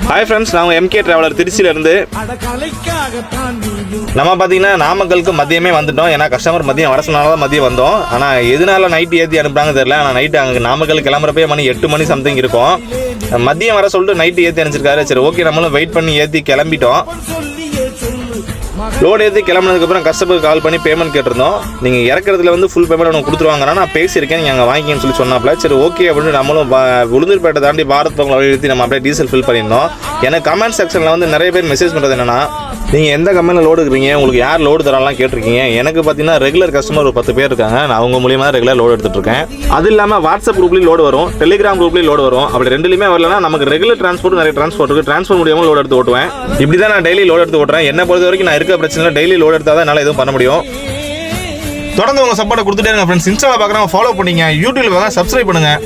Hi friends, நாங்கள் MK traveller திருச்சியிலேருந்து. நம்ம பார்த்தீங்கன்னா நாமக்கலுக்கு மதியமே வந்துட்டோம். ஏன்னா கஸ்டமர் மதியம் வர சொன்னால தான் மதியம் வந்தோம். ஆனால் எதனால நைட்டு ஏற்றி அனுப்புறாங்க தெரியல. ஆனால் நைட்டு அங்கே நாமக்கல் கிளம்புறப்பே மணி 8 மணி சம்திங் இருக்கும். மதியம் வர சொல்லிட்டு நைட்டு ஏற்றி அனுப்பிச்சிருக்காரு. சரி ஓகே, நம்மளும் வெயிட் பண்ணி ஏற்றி கிளம்பிட்டோம். லோடு ஏற்றி கிளம்புனதுக்கப்புறம் கஸ்டமருக்கு கால் பண்ணி பேமெண்ட் கேட்டிருந்தோம். நீங்கள் இறக்குறதுல வந்து ஃபுல் பேமெண்ட் உனக்கு கொடுத்துருவாங்கன்னா நான் பேசியிருக்கேன், நீங்கள் அங்கே வாங்கிக்கன்னு சொல்லி சொன்னாப்ல. சரி ஓகே அப்படின்னு நம்மளும் உளுந்தூர்பேட்டை தாண்டி பாரத் பங்களா எழுதி நம்ம அப்படியே டீசல் ஃபில் பண்ணியிருந்தோம். எனக்கு கமெண்ட் செக்ஷனில் வந்து நிறைய பேர் மெசேஜ் பண்ணுறது என்னன்னா, நீங்கள் எந்த கம்பெனியில் லோடு இருக்கிறீங்க, உங்களுக்கு யார் லோடு தரலாம் கேட்டிருக்கீங்க. எனக்கு பார்த்தீங்கன்னா ரெகுலர் கஸ்டமர் ஒரு 10 பேர் இருக்காங்க. நான் அவங்க மூலியமாக ரெகுலர் லோடு எடுத்துகிட்டு இருக்கேன். அது இல்லாமல் வாட்ஸ்அப் குரூப்லேயும் லோடு வரும், டெலிகிராம் குரூப்லேயும் லோடு வரும். அப்படி ரெண்டுலையுமே வரலன்னா நமக்கு ரெகுலர் டிரான்ஸ்போர்ட் நிறைய டிரான்ஸ்போர்ட் இருக்குது. டிரான்ஸ்போர்ட் மூலியமாக லோடு எடுத்து ஓட்டுவேன். இப்படி தான் நான் டெய்லி லோடு எடுத்து ஓட்டுறேன். என்ன பொறுத்த வரைக்கும் நான் இருக்க பிரச்சனை டெய்லி லோடு எடுத்தால் தான் என்னால் எதுவும் பண்ண முடியும். தொடர்ந்து உங்கள் சப்போர்ட்டை கொடுத்துட்டே இருங்க ஃப்ரெண்ட்ஸ். இன்ஸ்டாவில் பார்க்குறவங்க ஃபாலோ பண்ணிங்க, யூடியூப்ல பார்க்க சப்ஸ்கிரைப் பண்ணுங்கள்.